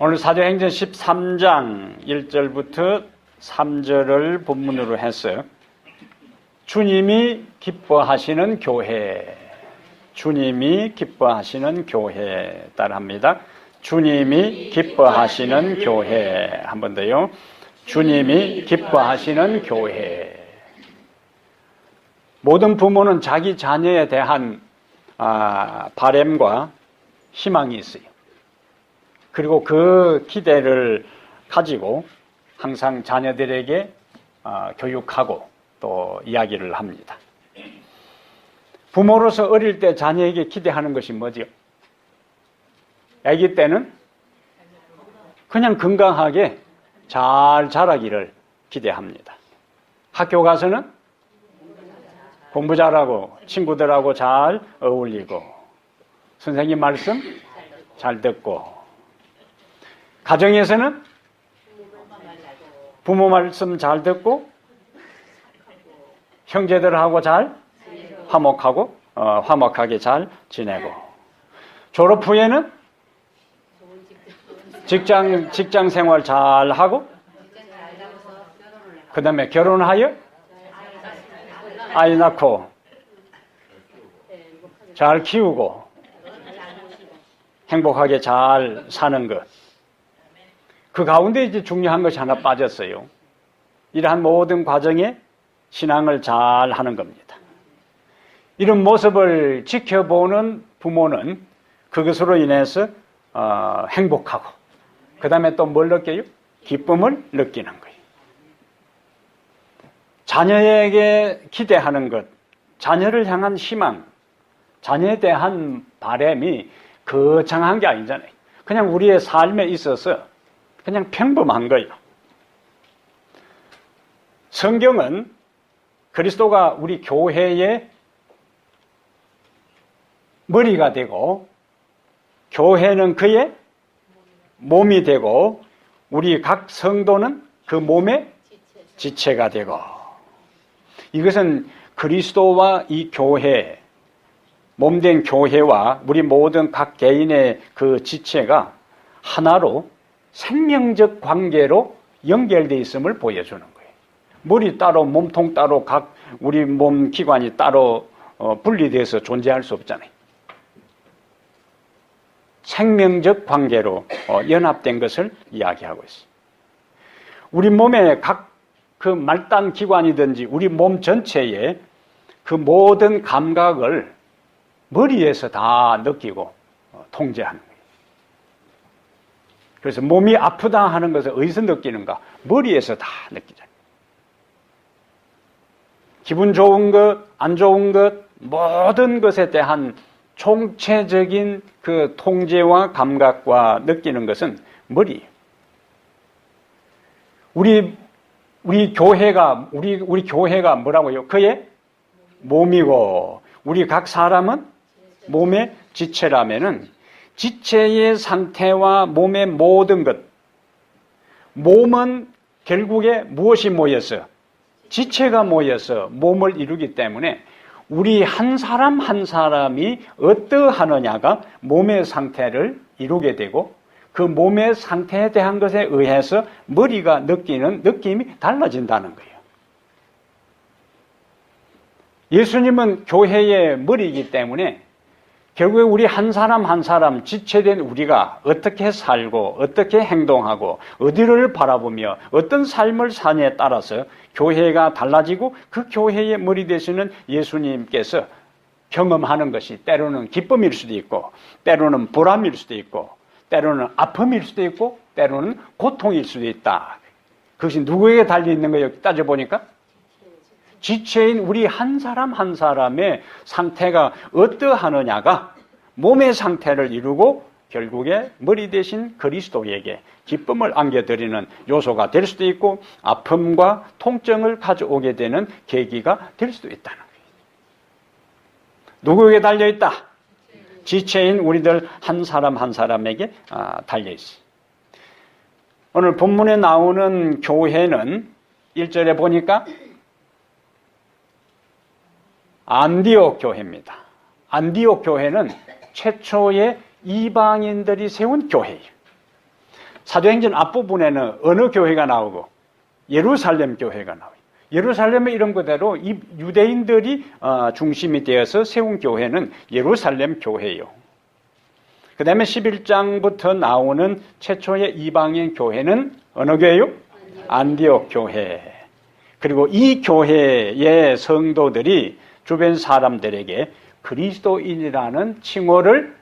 오늘 사도행전 13장 1절부터 3절을 본문으로 해서 주님이 기뻐하시는 교회, 주님이 기뻐하시는 교회 따라합니다. 주님이 기뻐하시는 교회. 한 번 더요. 주님이 기뻐하시는 교회. 모든 부모는 자기 자녀에 대한 바람과 희망이 있어요. 그리고 그 기대를 가지고 항상 자녀들에게 교육하고 또 이야기를 합니다. 부모로서 어릴 때 자녀에게 기대하는 것이 뭐지요? 아기 때는 그냥 건강하게 잘 자라기를 기대합니다. 학교 가서는 공부 잘하고 친구들하고 잘 어울리고 선생님 말씀 잘 듣고, 가정에서는 부모 말씀 잘 듣고 형제들하고 잘 화목하게 잘 지내고, 졸업 후에는 직장 생활 잘 하고, 그 다음에 결혼하여 아이 낳고 잘 키우고 행복하게 잘 사는 것. 그 가운데 이제 중요한 것이 하나 빠졌어요. 이러한 모든 과정에 신앙을 잘 하는 겁니다. 이런 모습을 지켜보는 부모는 그것으로 인해서 행복하고, 그 다음에 또 뭘 느껴요? 기쁨을 느끼는 거예요. 자녀에게 기대하는 것, 자녀를 향한 희망, 자녀에 대한 바람이 거창한 게 아니잖아요. 그냥 우리의 삶에 있어서 그냥 평범한 거예요. 성경은 그리스도가 우리 교회의 머리가 되고, 교회는 그의 몸이 되고, 우리 각 성도는 그 몸의 지체가 되고, 이것은 그리스도와 이 교회, 몸된 교회와 우리 모든 각 개인의 그 지체가 하나로 생명적 관계로 연결되어 있음을 보여주는 거예요. 머리 따로, 몸통 따로, 각 우리 몸 기관이 따로 분리돼서 존재할 수 없잖아요. 생명적 관계로 연합된 것을 이야기하고 있어요. 우리 몸의 각 그 말단 기관이든지 우리 몸 전체의 그 모든 감각을 머리에서 다 느끼고 통제하는 거예요. 그래서 몸이 아프다 하는 것을 어디서 느끼는가? 머리에서 다 느끼잖아요. 기분 좋은 것, 안 좋은 것, 모든 것에 대한 총체적인 그 통제와 감각과 느끼는 것은 머리예요. 우리 교회가 뭐라고요? 그의 몸이고, 우리 각 사람은 몸의 지체라면은 지체의 상태와 몸의 모든 것, 몸은 결국에 무엇이 모여서? 지체가 모여서 몸을 이루기 때문에 우리 한 사람 한 사람이 어떠하느냐가 몸의 상태를 이루게 되고, 그 몸의 상태에 대한 것에 의해서 머리가 느끼는 느낌이 달라진다는 거예요. 예수님은 교회의 머리이기 때문에 결국에 우리 한 사람 한 사람 지체된 우리가 어떻게 살고 어떻게 행동하고 어디를 바라보며 어떤 삶을 사냐에 따라서 교회가 달라지고, 그 교회의 머리 되시는 예수님께서 경험하는 것이 때로는 기쁨일 수도 있고, 때로는 보람일 수도 있고, 때로는 아픔일 수도 있고, 때로는 고통일 수도 있다. 그것이 누구에게 달려있는 거예요? 따져보니까 지체인 우리 한 사람 한 사람의 상태가 어떠하느냐가 몸의 상태를 이루고 결국에 머리 대신 그리스도에게 기쁨을 안겨드리는 요소가 될 수도 있고, 아픔과 통증을 가져오게 되는 계기가 될 수도 있다는 거예요. 누구에게 달려있다? 지체인 우리들 한 사람 한 사람에게 달려있어요. 오늘 본문에 나오는 교회는 1절에 보니까 안디옥 교회입니다. 안디옥 교회는 최초의 이방인들이 세운 교회예요. 사도행전 앞부분에는 어느 교회가 나오고 예루살렘 교회가 나와요. 예루살렘의 이름 그대로 이 유대인들이 중심이 되어서 세운 교회는 예루살렘 교회예요. 그 다음에 11장부터 나오는 최초의 이방인 교회는 어느 교회요? 안디옥 교회. 그리고 이 교회의 성도들이 주변 사람들에게 그리스도인이라는 칭호를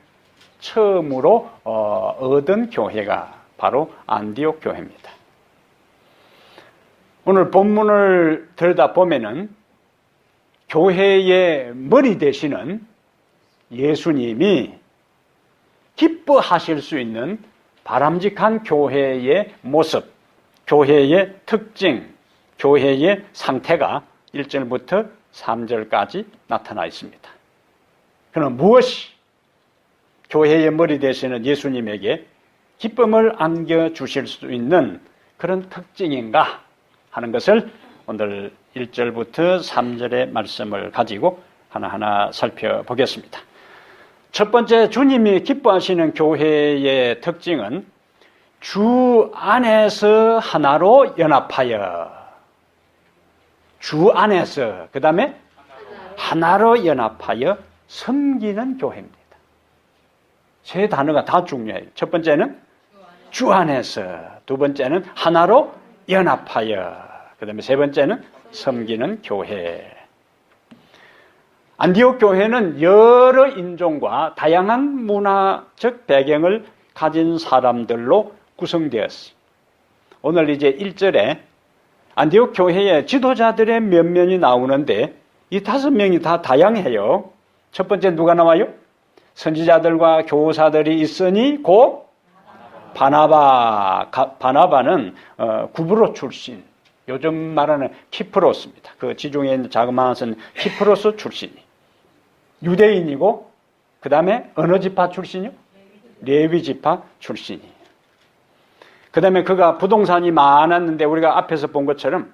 처음으로 얻은 교회가 바로 안디옥 교회입니다. 오늘 본문을 들여다보면은 교회의 머리 되시는 예수님이 기뻐하실 수 있는 바람직한 교회의 모습, 교회의 특징, 교회의 상태가 1절부터 3절까지 나타나 있습니다. 그럼 무엇이 교회의 머리 되시는 예수님에게 기쁨을 안겨주실 수 있는 그런 특징인가 하는 것을 오늘 1절부터 3절의 말씀을 가지고 하나하나 살펴보겠습니다. 첫 번째, 주님이 기뻐하시는 교회의 특징은 주 안에서 하나로 연합하여, 주 안에서, 그 다음에 하나로 연합하여 섬기는 교회입니다. 세 단어가 다 중요해요. 첫 번째는 주 안에서, 두 번째는 하나로 연합하여, 그 다음에 세 번째는 섬기는 교회. 안디옥 교회는 여러 인종과 다양한 문화적 배경을 가진 사람들로 구성되었어요. 오늘 이제 1절에 안디옥 교회의 지도자들의 면면이 나오는데 이 5명이 다 다양해요. 첫 번째 누가 나와요? 선지자들과 교사들이 있으니 곧 바나바는 구브로 출신, 요즘 말하는 키프로스입니다. 그 지중해 있는 자그마한 키프로스 출신이 유대인이고, 그 다음에 어느 지파 출신이요? 레위 지파 출신이. 그 다음에 그가 부동산이 많았는데 우리가 앞에서 본 것처럼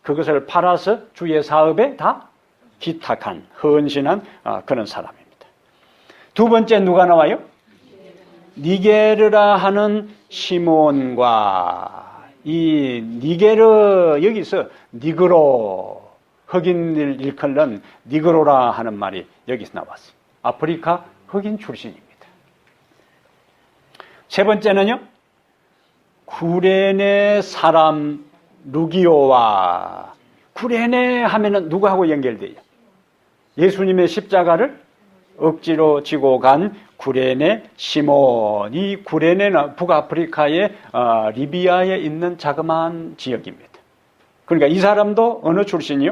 그것을 팔아서 주의 사업에 다 기탁한, 헌신한 그런 사람입니다. 두 번째 누가 나와요? 니게르라 하는 시몬과, 이 니게르, 여기서 니그로, 흑인을 일컫는 니그로라 하는 말이 여기서 나왔어요. 아프리카 흑인 출신입니다. 세 번째는요, 구레네 사람 루기오와, 구레네 하면은 누구하고 연결돼요? 예수님의 십자가를 억지로 지고 간 구레네 시몬. 이 구레네는 북아프리카의 리비아에 있는 자그마한 지역입니다. 그러니까 이 사람도 어느 출신이요?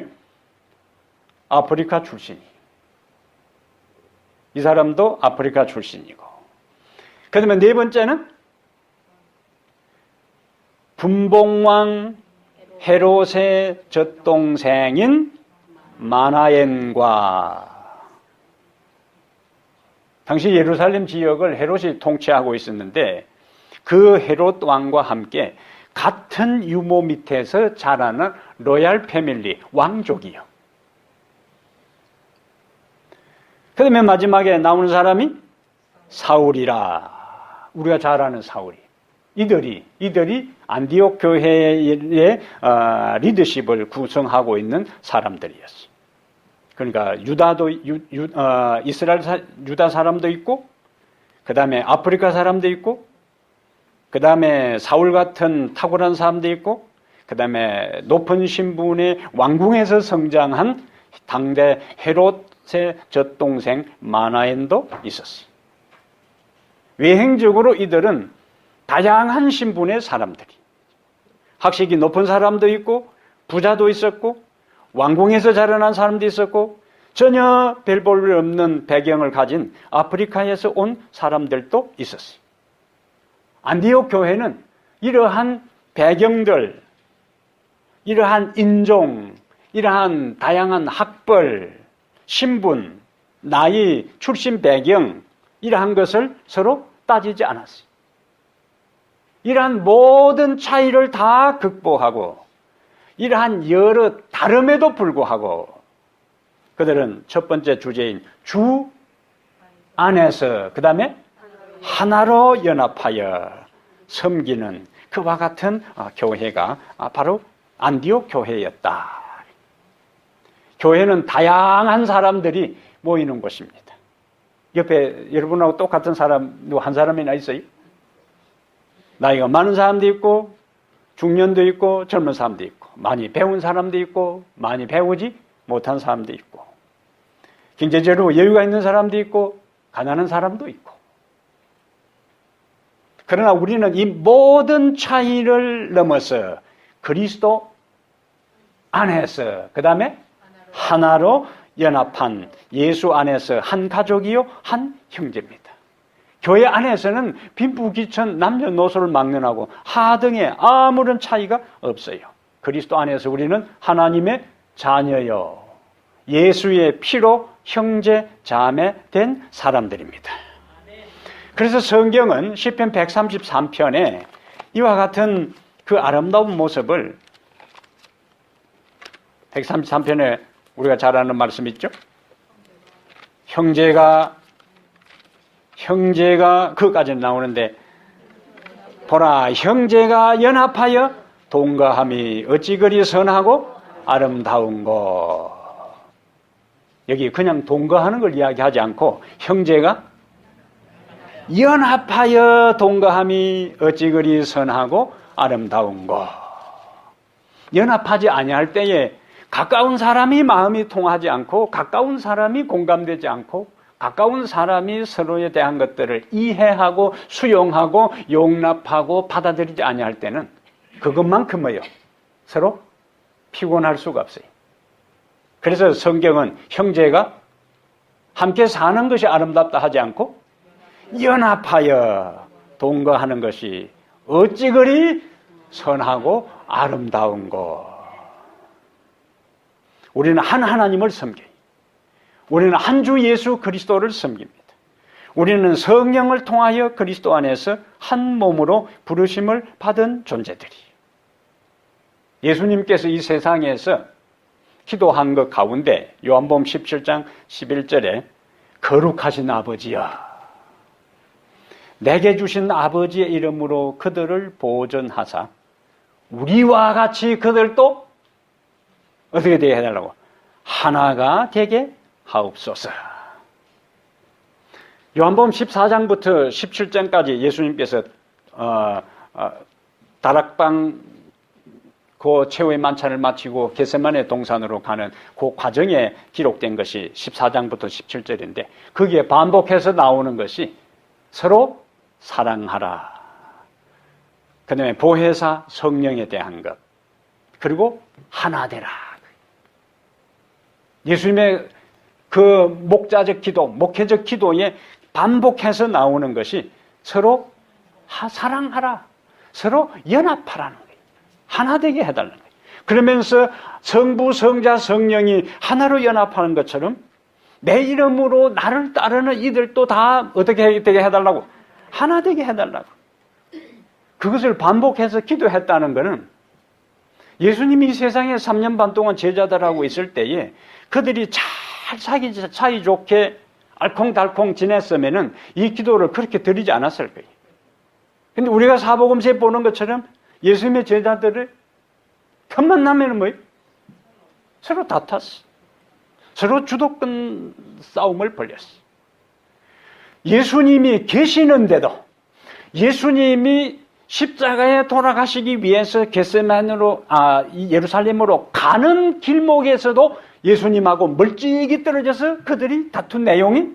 아프리카 출신이. 이 사람도 아프리카 출신이고. 그 다음에 네 번째는 분봉왕 헤롯의 젖동생인 마나엔과, 당시 예루살렘 지역을 헤롯이 통치하고 있었는데 그 헤롯 왕과 함께 같은 유모 밑에서 자라는 로얄 패밀리, 왕족이요. 그 다음에 마지막에 나오는 사람이 사울이라, 우리가 잘 아는 사울이. 이들이 안디옥 교회의 리더십을 구성하고 있는 사람들이었어요. 그러니까 유다 사람도 있고, 그 다음에 아프리카 사람도 있고, 그 다음에 사울 같은 탁월한 사람도 있고, 그 다음에 높은 신분의 왕궁에서 성장한 당대 헤롯의 젖동생 마나엔도 있었어요. 외행적으로 이들은 다양한 신분의 사람들이, 학식이 높은 사람도 있고, 부자도 있었고, 왕궁에서 자라난 사람도 있었고, 전혀 별 볼 없는 배경을 가진 아프리카에서 온 사람들도 있었어요. 안디옥 교회는 이러한 배경들, 이러한 인종, 이러한 다양한 학벌, 신분, 나이, 출신 배경, 이러한 것을 서로 따지지 않았어요. 이러한 모든 차이를 다 극복하고, 이러한 여러 다름에도 불구하고 그들은 첫 번째 주제인 주 안에서, 그 다음에 하나로 연합하여 섬기는 그와 같은 교회가 바로 안디옥 교회였다. 교회는 다양한 사람들이 모이는 곳입니다. 옆에 여러분하고 똑같은 사람 누구 한 사람이나 있어요? 나이가 많은 사람도 있고 중년도 있고 젊은 사람도 있고 많이 배운 사람도 있고 많이 배우지 못한 사람도 있고 경제적으로 여유가 있는 사람도 있고 가난한 사람도 있고. 그러나 우리는 이 모든 차이를 넘어서 그리스도 안에서 그 다음에 하나로 연합한 예수 안에서 한 가족이요 한 형제입니다. 교회 안에서는 빈부귀천 남녀노소를 막론하고 하등의 아무런 차이가 없어요. 그리스도 안에서 우리는 하나님의 자녀요 예수의 피로 형제 자매 된 사람들입니다. 그래서 성경은 시편 133편에 이와 같은 그 아름다운 모습을 133편에 우리가 잘 아는 말씀 있죠? 형제가 그까지는 나오는데 보라 형제가 연합하여 동거함이 어찌 그리 선하고 아름다운 것. 여기 그냥 동거하는 걸 이야기하지 않고 형제가 연합하여 동거함이 어찌 그리 선하고 아름다운 것. 연합하지 아니할 때에 가까운 사람이 마음이 통하지 않고 가까운 사람이 공감되지 않고 가까운 사람이 서로에 대한 것들을 이해하고 수용하고 용납하고 받아들이지 아니할 때는 그것만큼 뭐예요? 서로 피곤할 수가 없어요. 그래서 성경은 형제가 함께 사는 것이 아름답다 하지 않고 연합하여 동거하는 것이 어찌 그리 선하고 아름다운 것. 우리는 한 하나님을 섬겨요. 우리는 한 주 예수 그리스도를 섬깁니다. 우리는 성령을 통하여 그리스도 안에서 한 몸으로 부르심을 받은 존재들이에요. 예수님께서 이 세상에서 기도한 것 가운데 요한복음 17장 11절에 거룩하신 아버지여 내게 주신 아버지의 이름으로 그들을 보존하사 우리와 같이 그들도 어떻게 되게 해달라고? 하나가 되게 하옵소서. 요한복음 14장부터 17장까지 예수님께서 다락방 그 최후의 만찬을 마치고 겟세마네 동산으로 가는 그 과정에 기록된 것이 14장부터 17절인데 거기에 반복해서 나오는 것이 서로 사랑하라. 그 다음에 보혜사 성령에 대한 것. 그리고 하나 되라. 예수님의 그 목자적 기도, 목회적 기도에 반복해서 나오는 것이 서로 사랑하라. 서로 연합하라는 거예요. 하나 되게 해달라는 거예요. 그러면서 성부, 성자, 성령이 하나로 연합하는 것처럼 내 이름으로 나를 따르는 이들도 다 어떻게 되게 해달라고? 하나 되게 해달라고. 그것을 반복해서 기도했다는 것은 예수님이 이 세상에 3년 반 동안 제자들하고 있을 때에 그들이 잘 사이좋게 알콩달콩 지냈으면은 이 기도를 그렇게 드리지 않았을 거예요. 근데 우리가 사복음서에 보는 것처럼 예수님의 제자들을 틈만 나면은 뭐예요? 서로 다퉜어. 서로 주도권 싸움을 벌였어. 예수님이 계시는데도 예수님이 십자가에 돌아가시기 위해서 겟세마네로 예루살렘으로 가는 길목에서도 예수님하고 멀찍이 떨어져서 그들이 다툰 내용이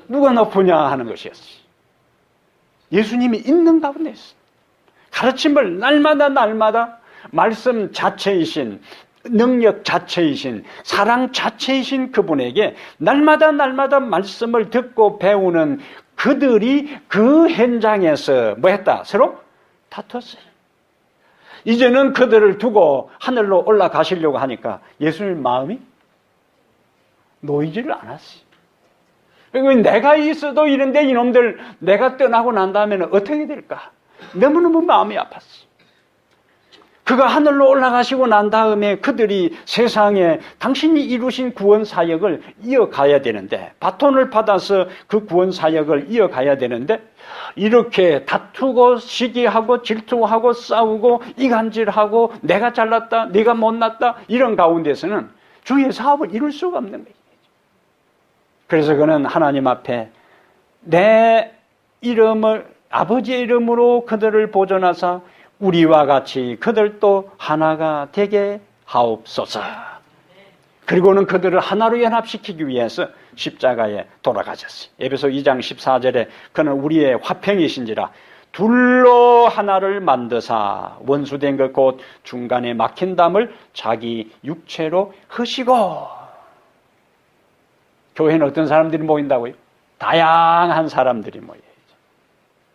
누가 높으냐 하는 것이었어요. 예수님이 있는 가운데 있어요. 가르침을 날마다 말씀 자체이신 능력 자체이신 사랑 자체이신 그분에게 날마다 말씀을 듣고 배우는 그들이 그 현장에서 뭐 했다? 서로 다퉜어요. 이제는 그들을 두고 하늘로 올라가시려고 하니까 예수님 마음이 놓이지를 않았어요. 그리고 내가 있어도 이런데 이놈들 내가 떠나고 난 다음에는 어떻게 될까? 너무너무 마음이 아팠어요. 그가 하늘로 올라가시고 난 다음에 그들이 세상에 당신이 이루신 구원 사역을 이어가야 되는데, 바톤을 받아서 그 구원 사역을 이어가야 되는데, 이렇게 다투고 시기하고 질투하고 싸우고 이간질하고 내가 잘났다 네가 못났다 이런 가운데서는 주의 사업을 이룰 수가 없는 거예요. 그래서 그는 하나님 앞에 내 이름을, 아버지의 이름으로 그들을 보존하사 우리와 같이 그들도 하나가 되게 하옵소서. 그리고는 그들을 하나로 연합시키기 위해서 십자가에 돌아가셨어요. 에베소 2장 14절에 그는 우리의 화평이신지라 둘로 하나를 만드사 원수된 것 곧 중간에 막힌 담을 자기 육체로 h으시고. 교회는 어떤 사람들이 모인다고요? 다양한 사람들이 모여요.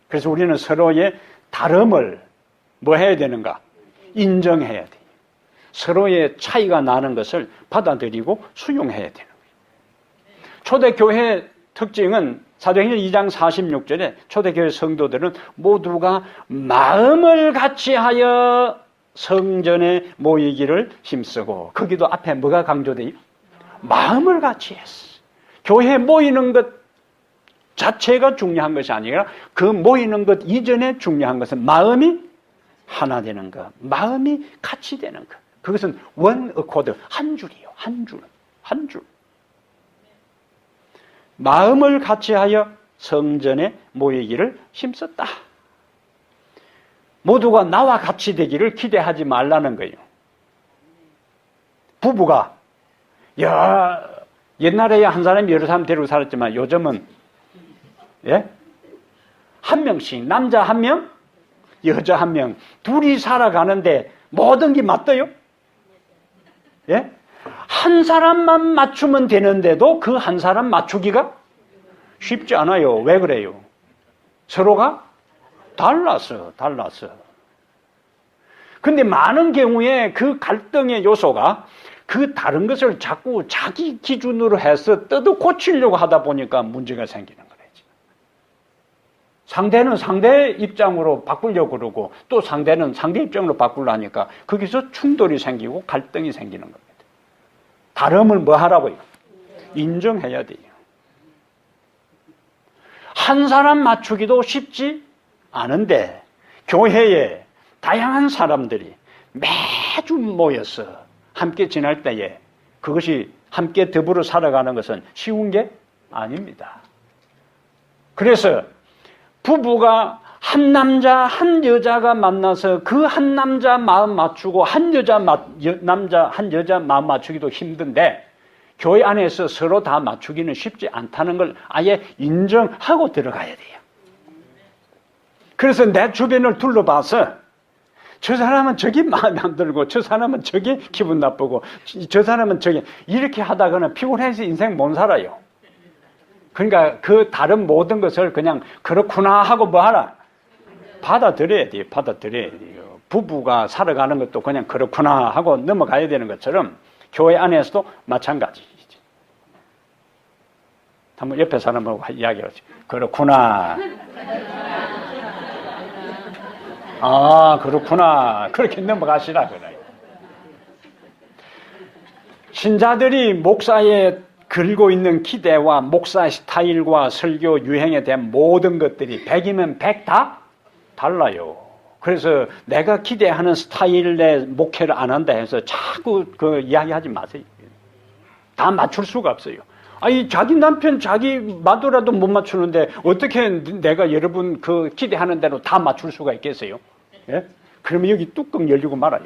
그래서 우리는 서로의 다름을 뭐 해야 되는가? 인정해야 돼요. 서로의 차이가 나는 것을 받아들이고 수용해야 되는 거예요. 초대교회 특징은 사도행전 2장 46절에 초대교회 성도들은 모두가 마음을 같이하여 성전에 모이기를 힘쓰고, 거기도 앞에 뭐가 강조돼요? 마음을 같이했어. 교회에 모이는 것 자체가 중요한 것이 아니라 그 모이는 것 이전에 중요한 것은 마음이 하나 되는 것, 마음이 같이 되는 것. 그것은 원 어코드, 한 줄이요. 한 줄. 한 줄. 마음을 같이하여 성전에 모이기를 힘썼다. 모두가 나와 같이 되기를 기대하지 말라는 거예요. 부부가 옛날에야 한 사람이 여러 사람 데리고 살았지만 요즘은 한 명씩, 남자 한 명, 여자 한 명, 둘이 살아가는데 모든 게 맞대요? 한 사람만 맞추면 되는데도 그 한 사람 맞추기가 쉽지 않아요. 왜 그래요? 서로가 달라서. 근데 많은 경우에 그 갈등의 요소가 그 다른 것을 자꾸 자기 기준으로 해서 뜯어 고치려고 하다 보니까 문제가 생기는 거예요. 상대는 상대 입장으로 바꾸려고 그러고 또 상대는 상대 입장으로 바꾸려니까 거기서 충돌이 생기고 갈등이 생기는 겁니다. 다름을 뭐 하라고요? 인정해야 돼요. 한 사람 맞추기도 쉽지 않은데 교회에 다양한 사람들이 매주 모여서 함께 지낼 때에 그것이 함께 더불어 살아가는 것은 쉬운 게 아닙니다. 그래서 부부가 한 남자 한 여자가 만나서 그 한 남자 마음 맞추고 한 남자 한 여자 마음 맞추기도 힘든데 교회 안에서 서로 다 맞추기는 쉽지 않다는 걸 아예 인정하고 들어가야 돼요. 그래서 내 주변을 둘러봐서 저 사람은 저기 마음에 안 들고 저 사람은 저기 기분 나쁘고 저 사람은 저기 이렇게 하다가는 피곤해서 인생 못 살아요. 그러니까 그 다른 모든 것을 그냥 그렇구나 하고 뭐 하라? 받아들여야 돼요. 받아들여야 돼요. 부부가 살아가는 것도 그냥 그렇구나 하고 넘어가야 되는 것처럼 교회 안에서도 마찬가지죠. 한번 옆에 사람하고 이야기하죠. 그렇구나. 아, 그렇구나. 그렇게 넘어가시라 그래요. 신자들이 목사에 걸고 있는 기대와 목사 스타일과 설교 유행에 대한 모든 것들이 100이면 100 다 달라요. 그래서 내가 기대하는 스타일의 목회를 안 한다 해서 자꾸 그 이야기하지 마세요. 다 맞출 수가 없어요. 아니, 자기 남편, 자기 마누라도 못 맞추는데 어떻게 내가 여러분 그 기대하는 대로 다 맞출 수가 있겠어요? 예? 그러면 여기 뚜껑 열리고 말아요.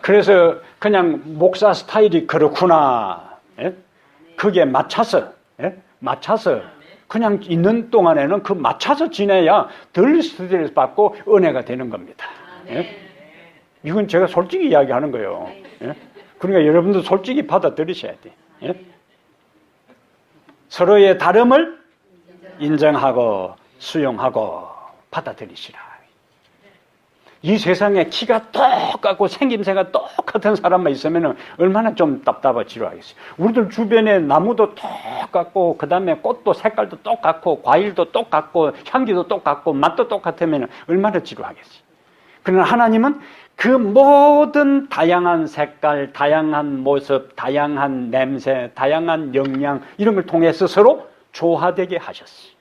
그래서 그냥 목사 스타일이 그렇구나. 예? 그게 맞춰서, 예? 맞춰서 그냥 있는 동안에는 그 맞춰서 지내야 덜 스트레스 받고 은혜가 되는 겁니다. 예? 이건 제가 솔직히 이야기하는 거예요. 예? 그러니까 여러분도 솔직히 받아들이셔야 돼. 예? 서로의 다름을 인정하고 수용하고 받아들이시라. 이 세상에 키가 똑같고 생김새가 똑같은 사람만 있으면 얼마나 좀 답답하지로 하겠어요. 우리들 주변에 나무도 똑같고 그 다음에 꽃도 색깔도 똑같고 과일도 똑같고 향기도 똑같고 맛도 똑같으면 얼마나 지루하겠어요. 그러나 하나님은 그 모든 다양한 색깔, 다양한 모습, 다양한 냄새, 다양한 영양 이런 걸 통해서 서로 조화되게 하셨어요.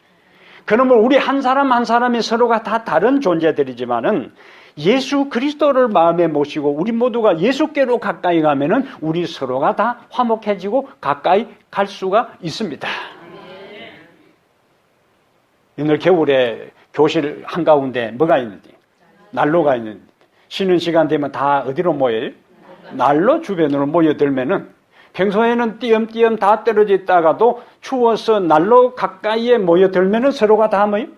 그러면 우리 한 사람 한 사람이 서로가 다 다른 존재들이지만은 예수 그리스도를 마음에 모시고 우리 모두가 예수께로 가까이 가면은 우리 서로가 다 화목해지고 가까이 갈 수가 있습니다. 오늘 겨울에 교실 한가운데 뭐가 있는지? 난로가 있는데 쉬는 시간 되면 다 어디로 모여요? 난로 주변으로 모여들면은 평소에는 띄엄띄엄 다 떨어져 있다가도 추워서 난로 가까이에 모여들면은 서로가 다 뭐예요?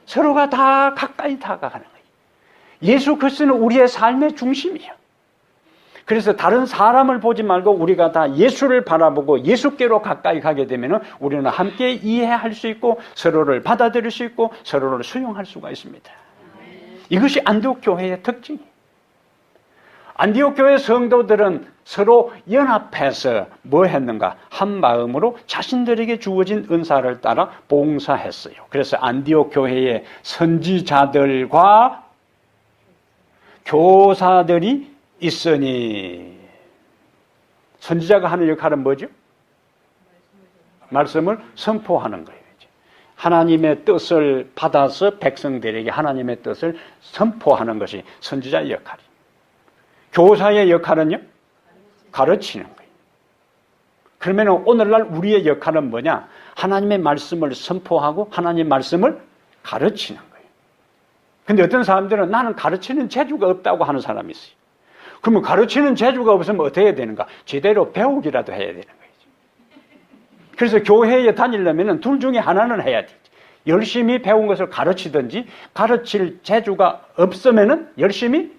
서로가 다 가까이 다가가는 거예요. 예수 그리스도는 우리의 삶의 중심이에요. 그래서 다른 사람을 보지 말고 우리가 다 예수를 바라보고 예수께로 가까이 가게 되면 우리는 함께 이해할 수 있고 서로를 받아들일 수 있고 서로를 수용할 수가 있습니다. 이것이 안디옥 교회의 특징이에요. 안디옥 교회 성도들은 서로 연합해서 뭐 했는가? 한 마음으로 자신들에게 주어진 은사를 따라 봉사했어요. 그래서 안디옥 교회의 선지자들과 교사들이 있으니, 선지자가 하는 역할은 뭐죠? 말씀을 선포하는 거예요. 하나님의 뜻을 받아서 백성들에게 하나님의 뜻을 선포하는 것이 선지자의 역할이에요. 교사의 역할은요? 가르치는 거예요. 그러면 오늘날 우리의 역할은 뭐냐? 하나님의 말씀을 선포하고 하나님의 말씀을 가르치는 거예요. 근데 어떤 사람들은 나는 가르치는 재주가 없다고 하는 사람이 있어요. 그러면 가르치는 재주가 없으면 어떻게 해야 되는가? 제대로 배우기라도 해야 되는 거예요. 그래서 교회에 다니려면 둘 중에 하나는 해야 되지. 열심히 배운 것을 가르치든지 가르칠 재주가 없으면 열심히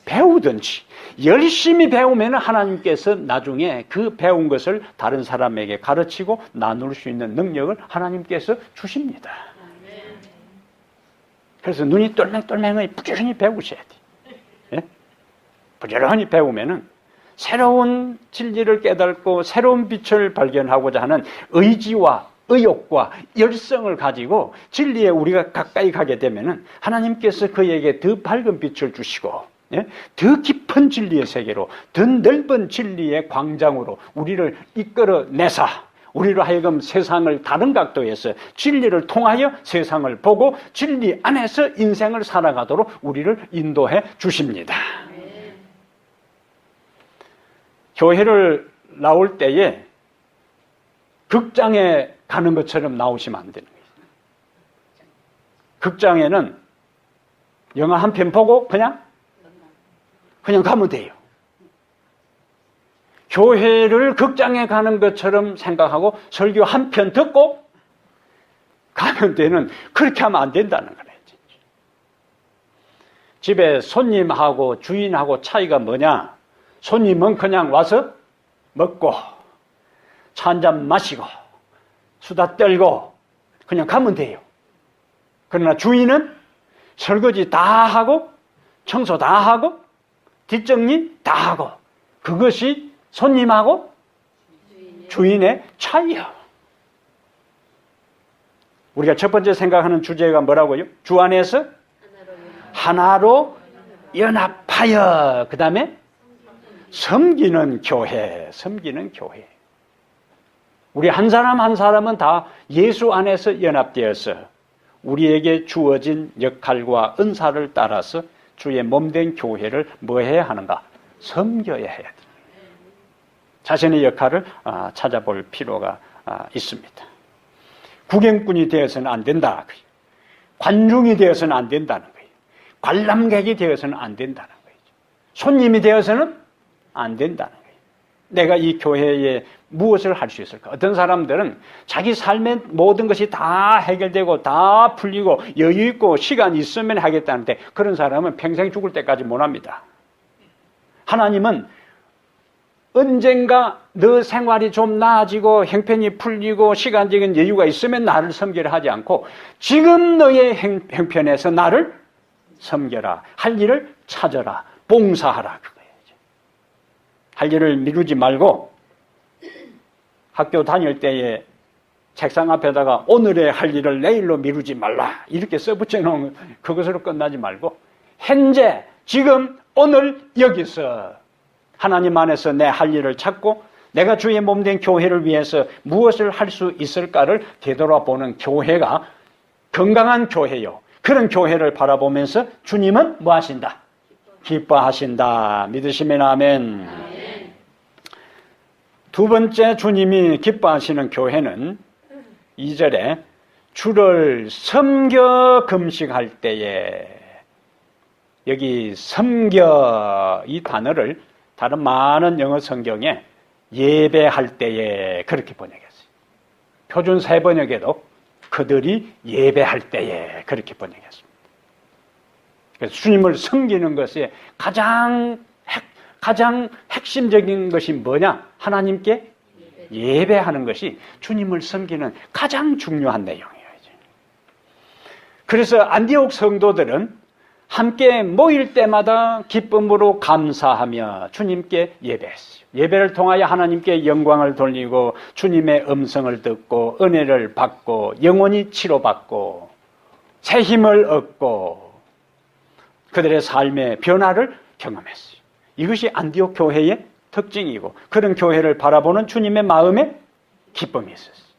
배우든지. 열심히 배우면 하나님께서 나중에 그 배운 것을 다른 사람에게 가르치고 나눌 수 있는 능력을 하나님께서 주십니다. 그래서 눈이 똘맹똘맹하게 부지런히 배우셔야 돼. 예? 부지런히 배우면은 새로운 진리를 깨닫고 새로운 빛을 발견하고자 하는 의지와 의욕과 열성을 가지고 진리에 우리가 가까이 가게 되면은 하나님께서 그에게 더 밝은 빛을 주시고, 예? 더 깊은 진리의 세계로, 더 넓은 진리의 광장으로 우리를 이끌어내사 우리로 하여금 세상을 다른 각도에서 진리를 통하여 세상을 보고 진리 안에서 인생을 살아가도록 우리를 인도해 주십니다. 교회를 나올 때에 극장에 가는 것처럼 나오시면 안 되는 거예요. 극장에는 영화 한 편 보고 그냥 가면 돼요. 교회를 극장에 가는 것처럼 생각하고 설교 한 편 듣고 가면 되는, 그렇게 하면 안 된다는 거예요. 집에 손님하고 주인하고 차이가 뭐냐? 손님은 그냥 와서 먹고 차 한잔 마시고 수다 떨고 그냥 가면 돼요. 그러나 주인은 설거지 다 하고 청소 다 하고 뒷정리 다 하고, 그것이 손님하고 주인의 차이요. 우리가 첫 번째 생각하는 주제가 뭐라고요? 주 안에서 하나로 연합하여, 그 다음에 섬기는 교회. 우리 한 사람 한 사람은 다 예수 안에서 연합되어서 우리에게 주어진 역할과 은사를 따라서 주의 몸된 교회를 뭐 해야 하는가? 섬겨야 해야 됩니다. 자신의 역할을 찾아볼 필요가 있습니다. 구경꾼이 되어서는 안 된다. 관중이 되어서는 안 된다는 거예요. 관람객이 되어서는 안 된다는 거예요. 손님이 되어서는 안 된다는 거예요. 내가 이 교회에 무엇을 할 수 있을까? 어떤 사람들은 자기 삶의 모든 것이 다 해결되고 다 풀리고 여유 있고 시간 있으면 하겠다는데, 그런 사람은 평생 죽을 때까지 못 합니다. 하나님은 언젠가 너 생활이 좀 나아지고 형편이 풀리고 시간적인 여유가 있으면 나를 섬기라 하지 않고, 지금 너의 형편에서 나를 섬겨라. 할 일을 찾아라. 봉사하라. 그거예요. 할 일을 미루지 말고 학교 다닐 때에 책상 앞에다가 오늘의 할 일을 내일로 미루지 말라 이렇게 써붙여 놓은 그것으로 끝나지 말고 현재, 지금, 오늘 여기서 하나님 안에서 내 할 일을 찾고 내가 주의 몸된 교회를 위해서 무엇을 할 수 있을까를 되돌아보는 교회가 건강한 교회요. 그런 교회를 바라보면서 주님은 뭐 하신다? 기뻐하신다. 믿으시면 아멘. 두 번째 주님이 기뻐하시는 교회는 2절에 주를 섬겨 금식할 때에, 여기 섬겨 이 단어를 다른 많은 영어 성경에 예배할 때에 그렇게 번역했어요. 표준 새 번역에도 그들이 예배할 때에 그렇게 번역했습니다. 그래서 주님을 섬기는 것이 가장 핵심적인 것이 뭐냐? 하나님께 예배하는 것이 주님을 섬기는 가장 중요한 내용이에요. 그래서 안디옥 성도들은 함께 모일 때마다 기쁨으로 감사하며 주님께 예배했어요. 예배를 통하여 하나님께 영광을 돌리고 주님의 음성을 듣고 은혜를 받고 영원히 치료받고 새 힘을 얻고 그들의 삶의 변화를 경험했어요. 이것이 안디옥 교회의 특징이고 그런 교회를 바라보는 주님의 마음에 기쁨이 있었어요.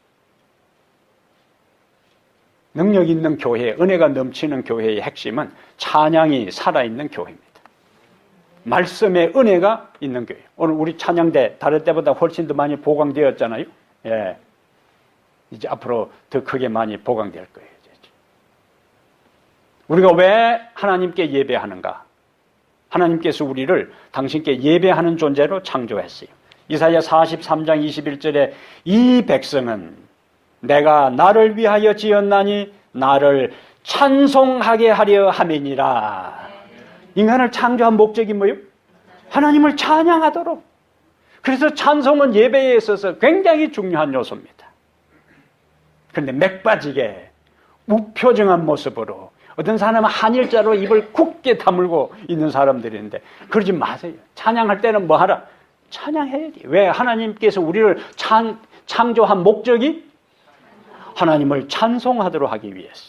능력 있는 교회, 은혜가 넘치는 교회의 핵심은 찬양이 살아있는 교회입니다. 말씀에 은혜가 있는 교회. 오늘 우리 찬양대 다른 때보다 훨씬 더 많이 보강되었잖아요. 예. 이제 앞으로 더 크게 많이 보강될 거예요. 우리가 왜 하나님께 예배하는가? 하나님께서 우리를 당신께 예배하는 존재로 창조했어요. 이사야 43장 21절에 이 백성은 내가 나를 위하여 지었나니 나를 찬송하게 하려 함이니라. 인간을 창조한 목적이 뭐예요? 하나님을 찬양하도록. 그래서 찬송은 예배에 있어서 굉장히 중요한 요소입니다. 그런데 맥빠지게 무표정한 모습으로 어떤 사람은 한일자로 입을 굳게 다물고 있는 사람들인데 그러지 마세요. 찬양할 때는 뭐 하라? 찬양해야 돼. 왜? 하나님께서 우리를 창조한 목적이 하나님을 찬송하도록 하기 위해서.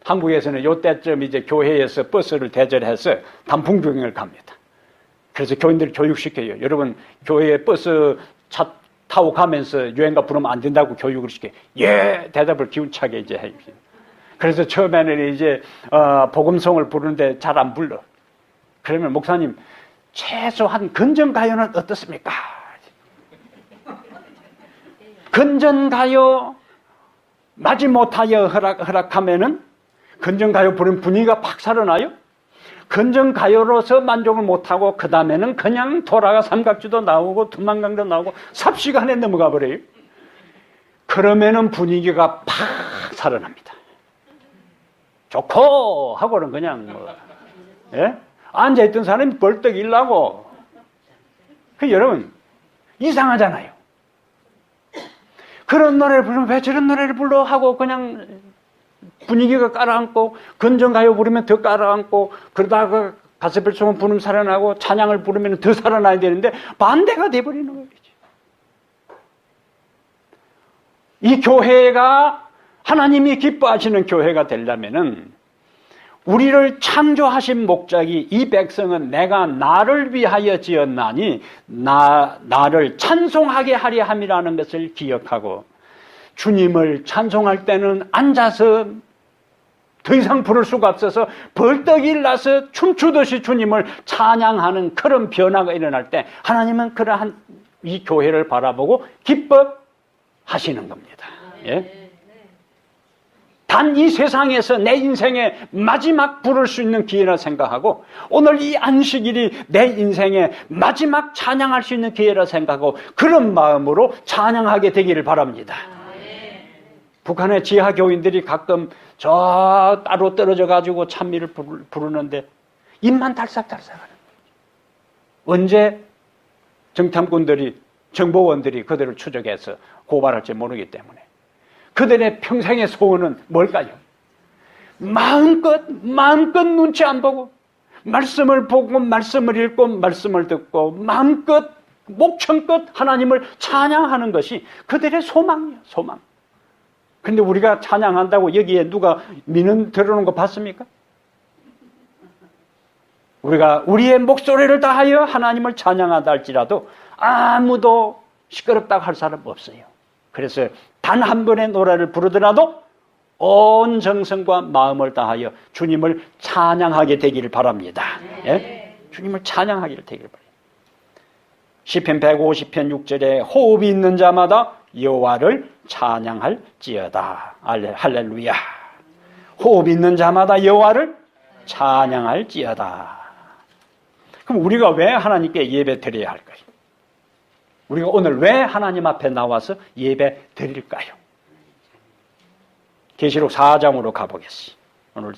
한국에서는 이때쯤 이제 교회에서 버스를 대절해서 단풍교행을 갑니다. 그래서 교인들을 교육시켜요. 여러분, 교회에 버스 차 타고 가면서 유행가 부르면 안 된다고 교육을 시켜요. 예! 대답을 기운차게 이제 해요. 그래서 처음에는 이제, 복음송을 부르는데 잘 안 불러. 그러면 목사님, 최소한 건전가요는 어떻습니까? 건전가요 마지못하여 허락하면은 건전가요 부르는 분위기가 팍 살아나요? 건전가요로서 만족을 못하고 그 다음에는 그냥 돌아가 삼각주도 나오고 두만강도 나오고 삽시간에 넘어가 버려요. 그러면은 분위기가 팍 살아납니다. 좋고 하고는 그냥 뭐, 예? 앉아있던 사람이 벌떡 일나고. 여러분 이상하잖아요. 그런 노래를 부르면 왜 저런 노래를 불러 하고 그냥 분위기가 깔아앉고 건전가요 부르면 더 깔아앉고 그러다가 가스펠송을 부르면 살아나고 찬양을 부르면 더 살아나야 되는데 반대가 돼버리는 거예요. 이 교회가 하나님이 기뻐하시는 교회가 되려면은 우리를 창조하신 목적이 이 백성은 내가 나를 위하여 지었나니 나를 찬송하게 하려 함이라는 것을 기억하고 주님을 찬송할 때는 앉아서 더 이상 부를 수가 없어서 벌떡 일어나서 춤추듯이 주님을 찬양하는 그런 변화가 일어날 때 하나님은 그러한 이 교회를 바라보고 기뻐하시는 겁니다. 예? 단 이 세상에서 내 인생의 마지막 부를 수 있는 기회라 생각하고 오늘 이 안식일이 내 인생의 마지막 찬양할 수 있는 기회라 생각하고 그런 마음으로 찬양하게 되기를 바랍니다. 북한의 지하 교인들이 가끔 저 따로 떨어져 가지고 찬미를 부르는데 입만 달싹달싹하는 거예요. 언제 정탐꾼들이 정보원들이 그들을 추적해서 고발할지 모르기 때문에 그들의 평생의 소원은 뭘까요? 마음껏 눈치 안 보고 말씀을 보고 말씀을 읽고 말씀을 듣고 마음껏 목청껏 하나님을 찬양하는 것이 그들의 소망이에요. 소망. 근데 우리가 찬양한다고 여기에 누가 민원 들어오는 거 봤습니까? 우리가 우리의 목소리를 다하여 하나님을 찬양하다 할지라도 아무도 시끄럽다고 할 사람 없어요. 그래서 단 한 번의 노래를 부르더라도 온 정성과 마음을 다하여 주님을 찬양하게 되기를 바랍니다. 예? 주님을 찬양하기를 되기를 바랍니다. 시편 150편 6절에 호흡이 있는 자마다 여호와를 찬양할지어다. 할렐루야. 호흡이 있는 자마다 여호와를 찬양할지어다. 그럼 우리가 왜 하나님께 예배 드려야 할까요? 우리가 오늘 왜 하나님 앞에 나와서 예배 드릴까요? 계시록 4장으로 가보겠습니다. 오늘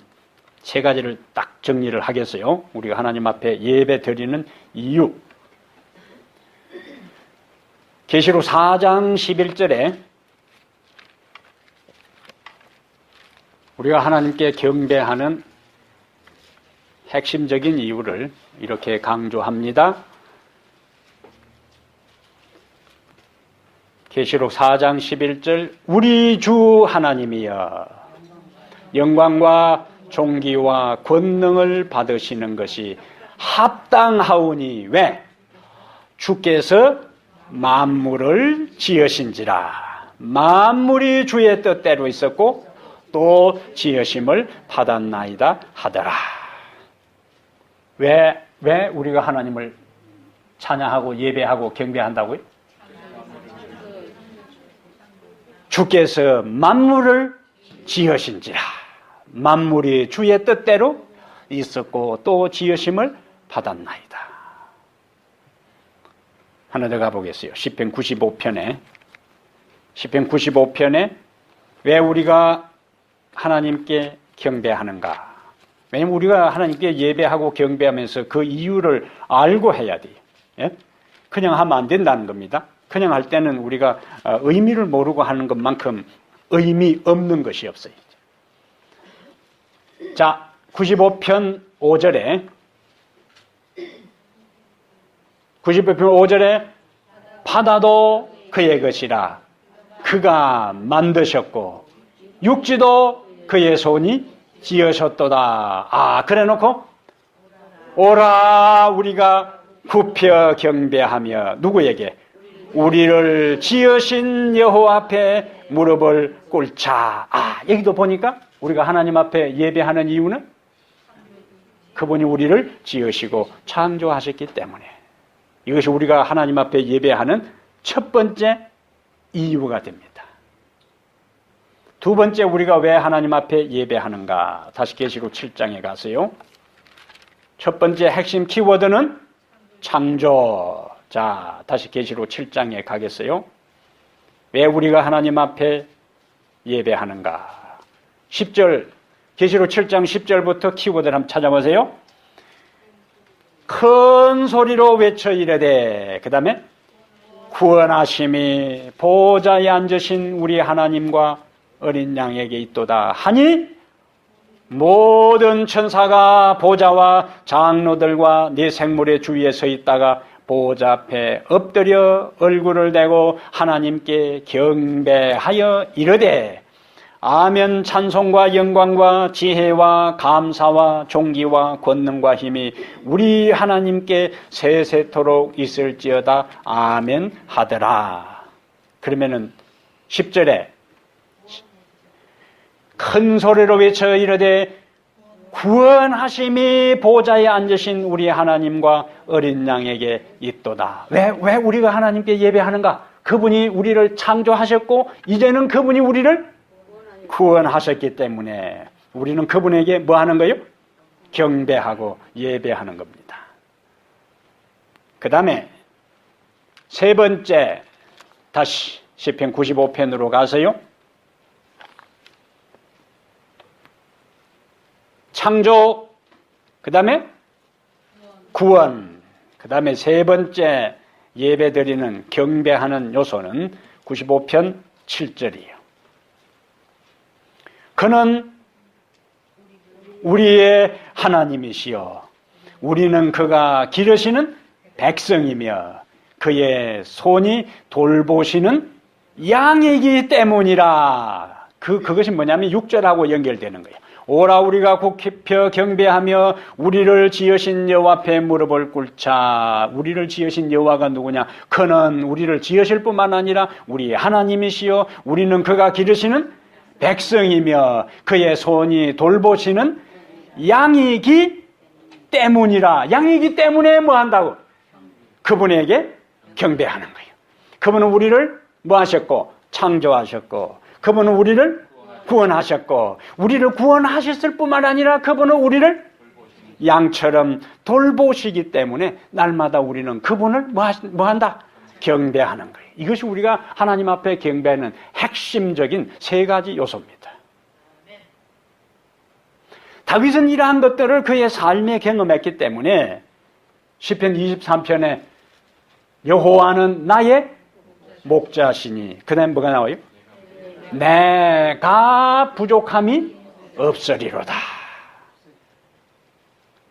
세 가지를 딱 정리를 하겠어요. 우리가 하나님 앞에 예배 드리는 이유. 계시록 4장 11절에 우리가 하나님께 경배하는 핵심적인 이유를 이렇게 강조합니다. 계시록 4장 11절 우리 주 하나님이여 영광과 존귀와 권능을 받으시는 것이 합당하오니 왜? 주께서 만물을 지으신지라. 만물이 주의 뜻대로 있었고 또 지으심을 받았나이다 하더라. 왜 우리가 하나님을 찬양하고 예배하고 경배한다고요? 주께서 만물을 지으신지라. 만물이 주의 뜻대로 있었고 또 지으심을 받았나이다. 하나 더 가보겠어요. 시편 95편에 왜 우리가 하나님께 경배하는가? 왜냐면 우리가 하나님께 예배하고 경배하면서 그 이유를 알고 해야 돼요. 예? 그냥 하면 안 된다는 겁니다. 그냥 할 때는 우리가 의미를 모르고 하는 것만큼 의미 없는 것이 없어요. 자, 95편 5절에 바다도 그의 것이라 그가 만드셨고 육지도 그의 손이 지으셨도다. 그래 놓고 오라 우리가 굽혀 경배하며 누구에게? 우리를 지으신 여호와 앞에 무릎을 꿇자. 여기도 보니까 우리가 하나님 앞에 예배하는 이유는 그분이 우리를 지으시고 창조하셨기 때문에 이것이 우리가 하나님 앞에 예배하는 첫 번째 이유가 됩니다. 두 번째 우리가 왜 하나님 앞에 예배하는가? 다시 계시록 7장에 가세요. 첫 번째 핵심 키워드는 창조. 자, 다시 계시록 7장에 가겠어요. 왜 우리가 하나님 앞에 예배하는가? 10절, 계시록 7장 10절부터 키워드를 한번 찾아보세요. 큰 소리로 외쳐 이르되, 그 다음에 구원하심이 보좌에 앉으신 우리 하나님과 어린 양에게 있도다 하니 모든 천사가 보좌와 장로들과 네 생물의 주위에 서 있다가 보좌 앞에 엎드려 얼굴을 대고 하나님께 경배하여 이르되 아멘. 찬송과 영광과 지혜와 감사와 존귀와 권능과 힘이 우리 하나님께 세세토록 있을지어다. 아멘 하더라. 그러면은 10절에 큰 소리로 외쳐 이르되 구원하심이 보좌에 앉으신 우리 하나님과 어린 양에게 있도다. 왜 우리가 하나님께 예배하는가? 그분이 우리를 창조하셨고 이제는 그분이 우리를 구원하셨기 때문에 우리는 그분에게 뭐 하는 거예요? 경배하고 예배하는 겁니다. 그 다음에 세 번째, 다시 시편 95편으로 가세요. 창조, 그 다음에 구원, 그 다음에 세 번째 예배드리는 경배하는 요소는 95편 7절이에요. 그는 우리의 하나님이시여 우리는 그가 기르시는 백성이며 그의 손이 돌보시는 양이기 때문이라. 그것이 뭐냐면 6절하고 연결되는 거예요. 오라 우리가 굽혀 경배하며 우리를 지으신 여호와 앞에 무릎을 꿇자. 우리를 지으신 여호와가 누구냐? 그는 우리를 지으실 뿐만 아니라 우리 하나님이시요 우리는 그가 기르시는 백성이며 그의 손이 돌보시는 양이기 때문이라. 양이기 때문에 뭐 한다고? 그분에게 경배하는 거예요. 그분은 우리를 뭐 하셨고? 창조하셨고, 그분은 우리를 구원하셨고, 우리를 구원하셨을 뿐만 아니라 그분은 우리를 양처럼 돌보시기 때문에 날마다 우리는 그분을 뭐 한다? 경배하는 거예요. 이것이 우리가 하나님 앞에 경배하는 핵심적인 세 가지 요소입니다. 다윗은 이러한 것들을 그의 삶에 경험했기 때문에 시편 23편에 여호와는 나의 목자시니, 그 다음에 뭐가 나와요? 내가 부족함이 없으리로다.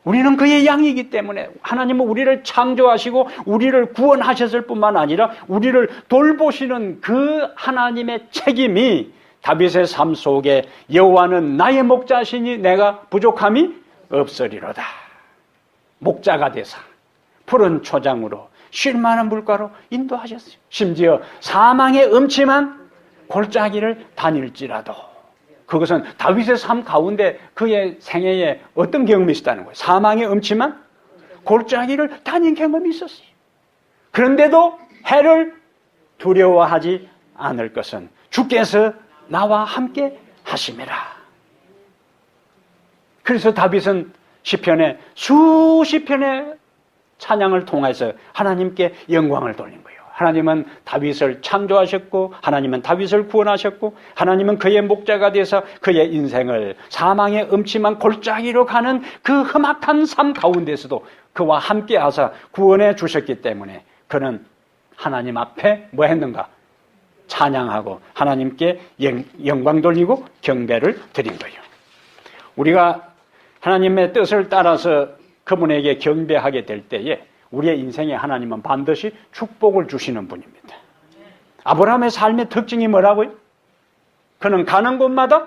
우리는 그의 양이기 때문에 하나님은 우리를 창조하시고 우리를 구원하셨을 뿐만 아니라 우리를 돌보시는 그 하나님의 책임이 다윗의 삶 속에 여호와는 나의 목자시니 내가 부족함이 없으리로다. 목자가 되사 푸른 초장으로 쉴 만한 물가로 인도하셨어요. 심지어 사망의 음침한 골짜기를 다닐지라도, 그것은 다윗의 삶 가운데 그의 생애에 어떤 경험이 있었다는 거예요. 사망의 음침한 골짜기를 다닌 경험이 있었어요. 그런데도 해를 두려워하지 않을 것은 주께서 나와 함께 하심이라. 그래서 다윗은 시편에 수십 편의 찬양을 통해서 하나님께 영광을 돌린 거예요. 하나님은 다윗을 창조하셨고, 하나님은 다윗을 구원하셨고, 하나님은 그의 목자가 되어서 그의 인생을 사망의 음침한 골짜기로 가는 그 험악한 삶 가운데서도 그와 함께 하사 구원해 주셨기 때문에 그는 하나님 앞에 뭐 했는가? 찬양하고 하나님께 영광 돌리고 경배를 드린 거예요. 우리가 하나님의 뜻을 따라서 그분에게 경배하게 될 때에 우리의 인생에 하나님은 반드시 축복을 주시는 분입니다. 아브라함의 삶의 특징이 뭐라고요? 그는 가는 곳마다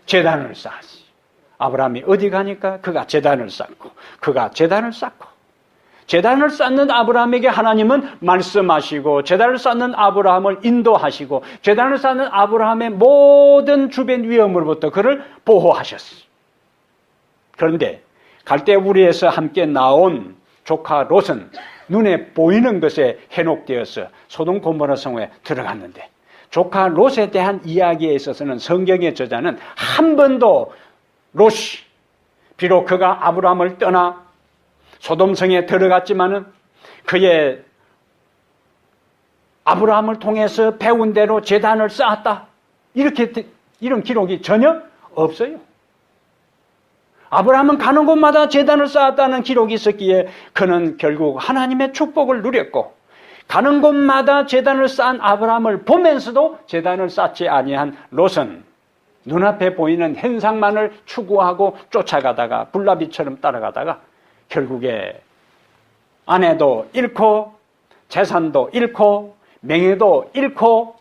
제단을 쌓았어요. 아브라함이 어디 가니까 그가 제단을 쌓고, 그가 제단을 쌓고, 제단을 쌓는 아브라함에게 하나님은 말씀하시고, 제단을 쌓는 아브라함을 인도하시고, 제단을 쌓는 아브라함의 모든 주변 위험으로부터 그를 보호하셨어요. 그런데 갈대우리에서 함께 나온 조카 롯은 눈에 보이는 것에 현혹되어서 소돔 고모라 성에 들어갔는데, 조카 롯에 대한 이야기에 있어서는 성경의 저자는 한 번도 롯이 비록 그가 아브라함을 떠나 소돔성에 들어갔지만은 그의 아브라함을 통해서 배운 대로 제단을 쌓았다, 이런 기록이 전혀 없어요. 아브라함은 가는 곳마다 제단을 쌓았다는 기록이 있었기에 그는 결국 하나님의 축복을 누렸고, 가는 곳마다 제단을 쌓은 아브라함을 보면서도 제단을 쌓지 아니한 롯은 눈앞에 보이는 현상만을 추구하고 쫓아가다가 불나비처럼 따라가다가 결국에 아내도 잃고 재산도 잃고 명예도 잃고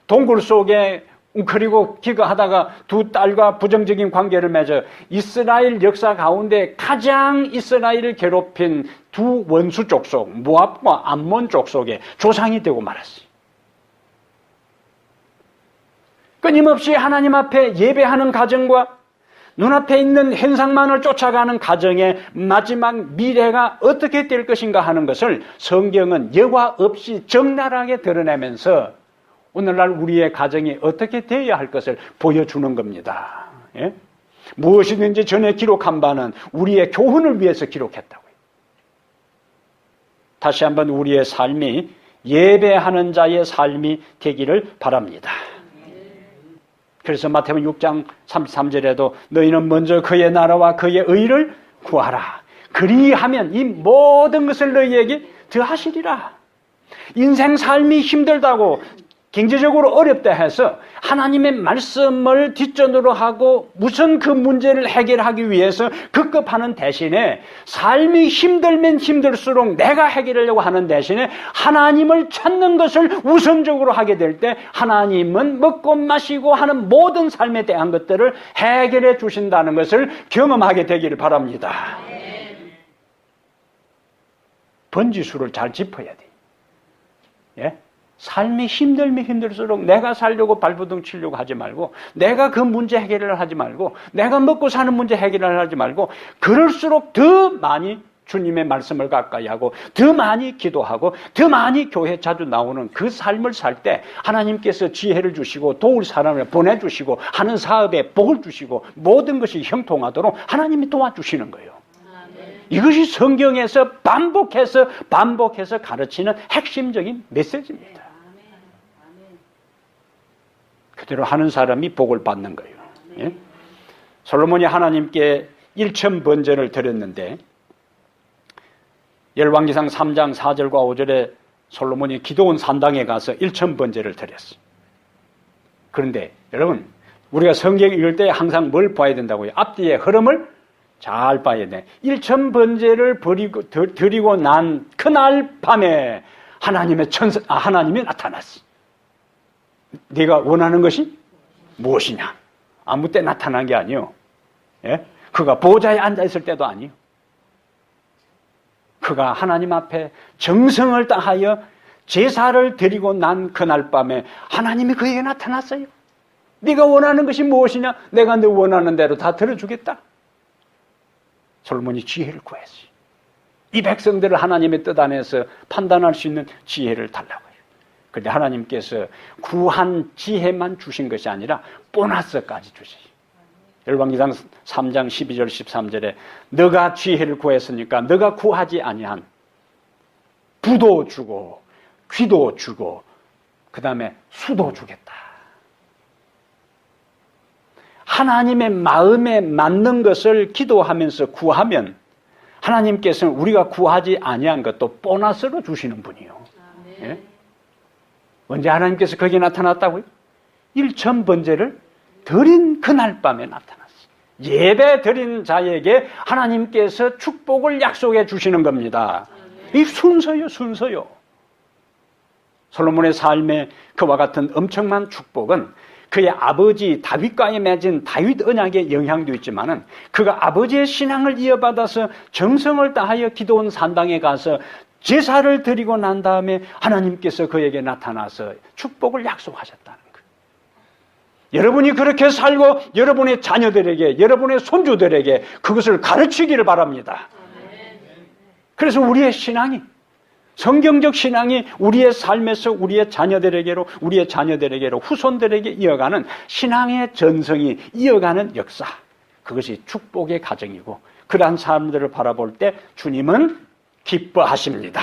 동굴 속에 웅크리고 기거하다가 두 딸과 부정적인 관계를 맺어 이스라엘 역사 가운데 가장 이스라엘을 괴롭힌 두 원수 족속, 모압과 암몬 족속의 조상이 되고 말았어요. 끊임없이 하나님 앞에 예배하는 가정과 눈앞에 있는 현상만을 쫓아가는 가정의 마지막 미래가 어떻게 될 것인가 하는 것을 성경은 여과 없이 적나라하게 드러내면서 오늘날 우리의 가정이 어떻게 되어야 할 것을 보여주는 겁니다. 예? 무엇이든지 전에 기록한 바는 우리의 교훈을 위해서 기록했다고요. 다시 한번 우리의 삶이 예배하는 자의 삶이 되기를 바랍니다. 그래서 마태복음 6장 33절에도 너희는 먼저 그의 나라와 그의 의를 구하라. 그리하면 이 모든 것을 너희에게 더하시리라. 인생 삶이 힘들다고 경제적으로 어렵다 해서 하나님의 말씀을 뒷전으로 하고 우선 그 문제를 해결하기 위해서 급급하는 대신에 삶이 힘들면 힘들수록 내가 해결하려고 하는 대신에 하나님을 찾는 것을 우선적으로 하게 될 때 하나님은 먹고 마시고 하는 모든 삶에 대한 것들을 해결해 주신다는 것을 경험하게 되기를 바랍니다. 번지수를 잘 짚어야 돼. 예? 삶이 힘들면 힘들수록 내가 살려고 발버둥 치려고 하지 말고, 내가 그 문제 해결을 하지 말고, 내가 먹고 사는 문제 해결을 하지 말고, 그럴수록 더 많이 주님의 말씀을 가까이 하고, 더 많이 기도하고, 더 많이 교회 자주 나오는 그 삶을 살 때 하나님께서 지혜를 주시고 도울 사람을 보내주시고 하는 사업에 복을 주시고 모든 것이 형통하도록 하나님이 도와주시는 거예요. 이것이 성경에서 반복해서 가르치는 핵심적인 메시지입니다. 그대로 하는 사람이 복을 받는 거예요. 예? 솔로몬이 하나님께 1000번제를 드렸는데 열왕기상 3장 4절과 5절에 솔로몬이 기도원 산당에 가서 1000번제를 드렸어요. 그런데 여러분, 우리가 성경 읽을 때 항상 뭘 봐야 된다고요? 앞뒤의 흐름을 잘 봐야 돼. 1000번제를 드리고 난 그날 밤에 하나님이 나타났어. 네가 원하는 것이 무엇이냐? 아무 때 나타난 게 아니요. 예? 그가 보좌에 앉아 있을 때도 아니요. 그가 하나님 앞에 정성을 다하여 제사를 드리고 난 그날 밤에 하나님이 그에게 나타났어요. 네가 원하는 것이 무엇이냐? 내가 너 원하는 대로 다 들어주겠다. 솔로몬이 지혜를 구했어요. 이 백성들을 하나님의 뜻 안에서 판단할 수 있는 지혜를 달라고요. 그런데 하나님께서 구한 지혜만 주신 것이 아니라 보너스까지 주시죠. 열왕기상 3장 12절 13절에 너가 지혜를 구했으니까 너가 구하지 아니한 부도 주고 귀도 주고 그 다음에 수도 주겠다. 하나님의 마음에 맞는 것을 기도하면서 구하면 하나님께서는 우리가 구하지 아니한 것도 보너스로 주시는 분이요. 예? 언제 하나님께서 거기에 나타났다고요? 1000번제를 드린 그날 밤에 나타났어요. 예배 드린 자에게 하나님께서 축복을 약속해 주시는 겁니다. 이 순서요. 솔로몬의 삶에 그와 같은 엄청난 축복은 그의 아버지 다윗과의 맺은 다윗 언약의 영향도 있지만은 그가 아버지의 신앙을 이어받아서 정성을 다하여 기도원 산당에 가서 제사를 드리고 난 다음에 하나님께서 그에게 나타나서 축복을 약속하셨다는 거예요. 여러분이 그렇게 살고 여러분의 자녀들에게, 여러분의 손주들에게 그것을 가르치기를 바랍니다. 그래서 우리의 신앙이, 성경적 신앙이 우리의 삶에서 우리의 자녀들에게로 후손들에게 이어가는 신앙의 전성이 이어가는 역사, 그것이 축복의 가정이고 그러한 사람들을 바라볼 때 주님은 기뻐하십니다.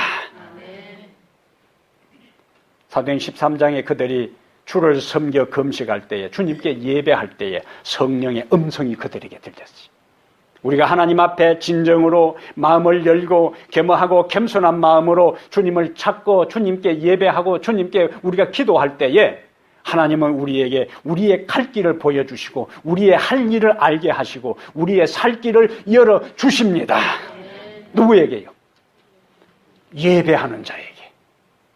사도행 13장에 그들이 주를 섬겨 금식할 때에, 주님께 예배할 때에 성령의 음성이 그들에게 들렸어요. 우리가 하나님 앞에 진정으로 마음을 열고 겸허하고 겸손한 마음으로 주님을 찾고 주님께 예배하고 주님께 우리가 기도할 때에 하나님은 우리에게 우리의 갈 길을 보여주시고 우리의 할 일을 알게 하시고 우리의 살 길을 열어주십니다. 누구에게요? 예배하는 자에게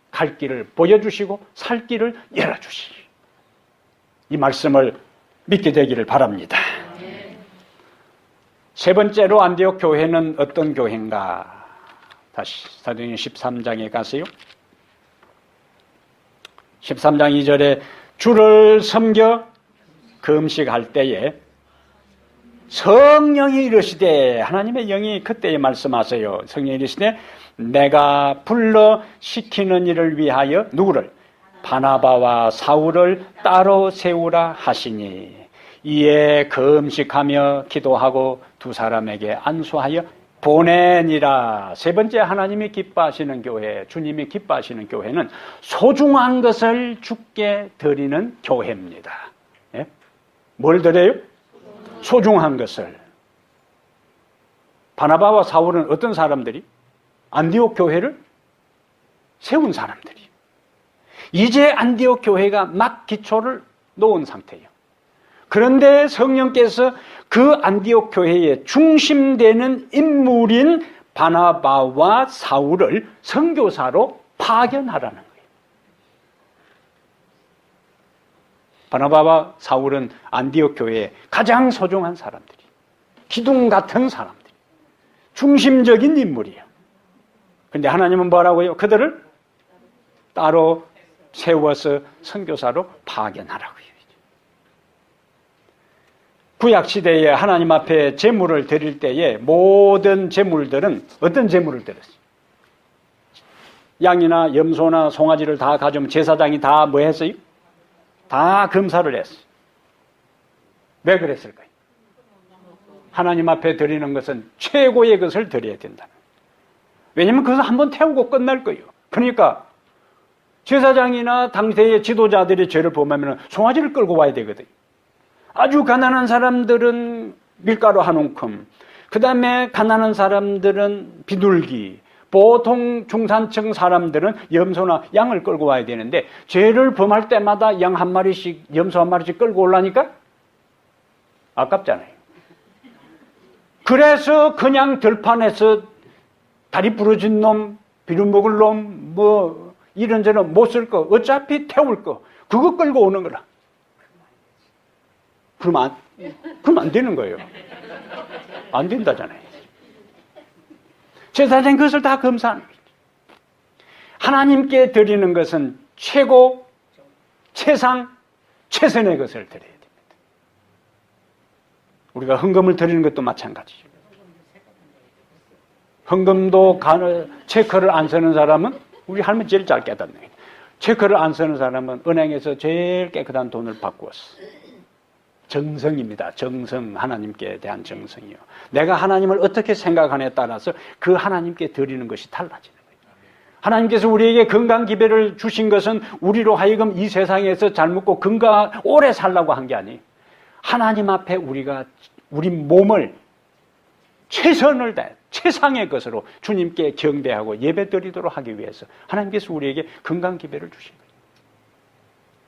갈 길을 보여주시고 살 길을 열어주시고, 이 말씀을 믿게 되기를 바랍니다. 세 번째로 안디옥 교회는 어떤 교회인가? 다시 사도행전 13장에 가세요. 13장 2절에 주를 섬겨 금식할 때에 성령이 이르시되, 하나님의 영이 그때에 말씀하세요. 성령이 이르시되 내가 불러 시키는 일을 위하여 누구를? 바나바와 사울을 따로 세우라 하시니 이에 금식하며 기도하고 두 사람에게 안수하여 보내니라. 세 번째, 하나님이 기뻐하시는 교회, 주님이 기뻐하시는 교회는 소중한 것을 주께 드리는 교회입니다. 예? 뭘 드려요? 소중한 것을. 바나바와 사울은 어떤 사람들이? 안디옥 교회를 세운 사람들이. 이제 안디옥 교회가 막 기초를 놓은 상태예요. 그런데 성령께서 그 안디옥 교회의 중심되는 인물인 바나바와 사울을 선교사로 파견하라는 거예요. 바나바와 사울은 안디옥 교회의 가장 소중한 사람들이, 기둥 같은 사람들이, 중심적인 인물이에요. 그런데 하나님은 뭐라고요? 그들을 따로 세워서 선교사로 파견하라고요. 구약시대에 하나님 앞에 제물을 드릴 때에 모든 제물들은 어떤 제물을 드렸어요? 양이나 염소나 송아지를 다 가져오면 제사장이 다 뭐 했어요? 다 검사를 했어요. 왜 그랬을까요? 하나님 앞에 드리는 것은 최고의 것을 드려야 된다는 거예요. 왜냐하면 그것을 한번 태우고 끝날 거예요. 그러니까 제사장이나 당대의 지도자들이 죄를 범하면 송아지를 끌고 와야 되거든요. 아주 가난한 사람들은 밀가루 한 움큼, 그 다음에 가난한 사람들은 비둘기, 보통 중산층 사람들은 염소나 양을 끌고 와야 되는데 죄를 범할 때마다 양 한 마리씩, 염소 한 마리씩 끌고 오려니까 아깝잖아요. 그래서 그냥 들판에서 다리 부러진 놈, 비루 먹을 놈, 뭐 이런저런 못 쓸 거, 어차피 태울 거, 그거 끌고 오는 거라. 그럼 안 되는 거예요. 안 된다잖아요. 제사장이 그것을 다 검사하는 거예요. 하나님께 드리는 것은 최고, 최상, 최선의 것을 드려야 됩니다. 우리가 헌금을 드리는 것도 마찬가지죠. 헌금도 체크를 안 쓰는 사람은, 우리 할머니 제일 잘 깨닫네. 체크를 안 쓰는 사람은 은행에서 제일 깨끗한 돈을 바꾸었어. 정성입니다. 정성, 하나님께 대한 정성이요. 내가 하나님을 어떻게 생각하느냐에 따라서 그 하나님께 드리는 것이 달라지는 거예요. 하나님께서 우리에게 건강 기별을 주신 것은 우리로 하여금 이 세상에서 잘 먹고 건강 오래 살라고 한 게 아니에요. 하나님 앞에 우리가 우리 몸을 최선을 다해 최상의 것으로 주님께 경배하고 예배드리도록 하기 위해서 하나님께서 우리에게 건강 기별을 주신 거예요.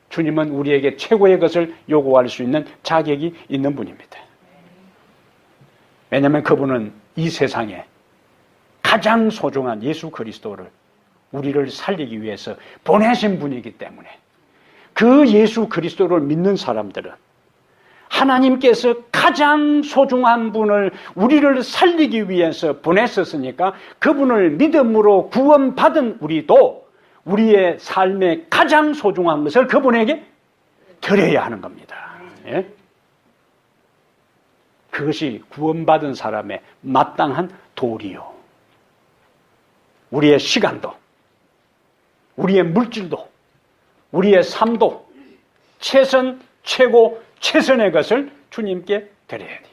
주님은 우리에게 최고의 것을 요구할 수 있는 자격이 있는 분입니다. 왜냐하면 그분은 이 세상에 가장 소중한 예수 그리스도를 우리를 살리기 위해서 보내신 분이기 때문에 그 예수 그리스도를 믿는 사람들은 하나님께서 가장 소중한 분을 우리를 살리기 위해서 보냈었으니까 그분을 믿음으로 구원받은 우리도 우리의 삶의 가장 소중한 것을 그분에게 드려야 하는 겁니다. 예? 그것이 구원받은 사람의 마땅한 도리요. 우리의 시간도, 우리의 물질도, 우리의 삶도 최선, 최고, 최선의 것을 주님께 드려야 돼요.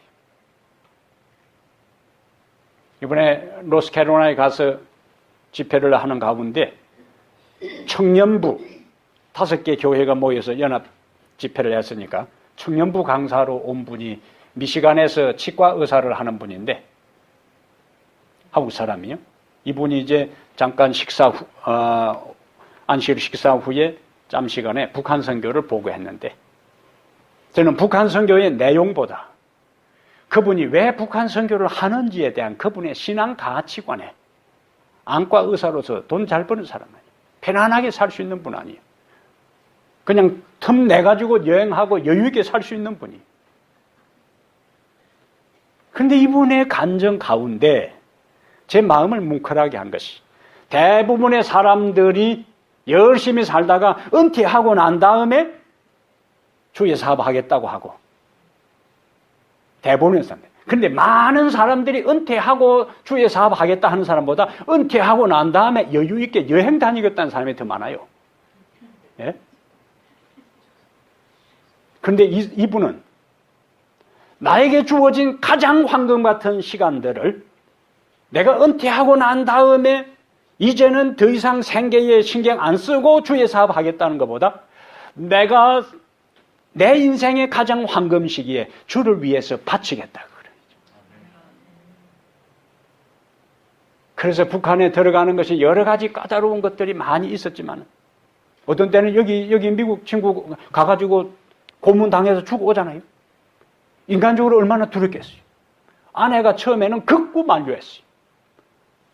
이번에 노스캐롤라이나에 가서 집회를 하는 가운데 청년부 5개 교회가 모여서 연합 집회를 했으니까 청년부 강사로 온 분이 미시간에서 치과 의사를 하는 분인데 한국 사람이요. 이분이 이제 잠깐 안식 식사 후에 짬시간에 북한 선교를 보고했는데 저는 북한 선교의 내용보다 그분이 왜 북한 선교를 하는지에 대한 그분의 신앙 가치관에 안과 의사로서 돈 잘 버는 사람 아니에요. 편안하게 살 수 있는 분 아니에요. 그냥 틈 내가지고 여행하고 여유있게 살 수 있는 분이. 그런데 이분의 감정 가운데 제 마음을 뭉클하게 한 것이 대부분의 사람들이 열심히 살다가 은퇴하고 난 다음에 주의 사업하겠다고 하고 대부분의 사람들. 그런데 많은 사람들이 은퇴하고 주의 사업하겠다 하는 사람보다 은퇴하고 난 다음에 여유 있게 여행 다니겠다는 사람이 더 많아요. 예? 그런데 이분은 나에게 주어진 가장 황금 같은 시간들을 내가 은퇴하고 난 다음에 이제는 더 이상 생계에 신경 안 쓰고 주의 사업하겠다는 것보다 내가 내 인생의 가장 황금 시기에 주를 위해서 바치겠다. 그래서 북한에 들어가는 것이 여러 가지 까다로운 것들이 많이 있었지만 어떤 때는 여기 미국 친구 가가지고 고문당해서 죽어 오잖아요. 인간적으로 얼마나 두렵겠어요. 아내가 처음에는 극구 만류했어요.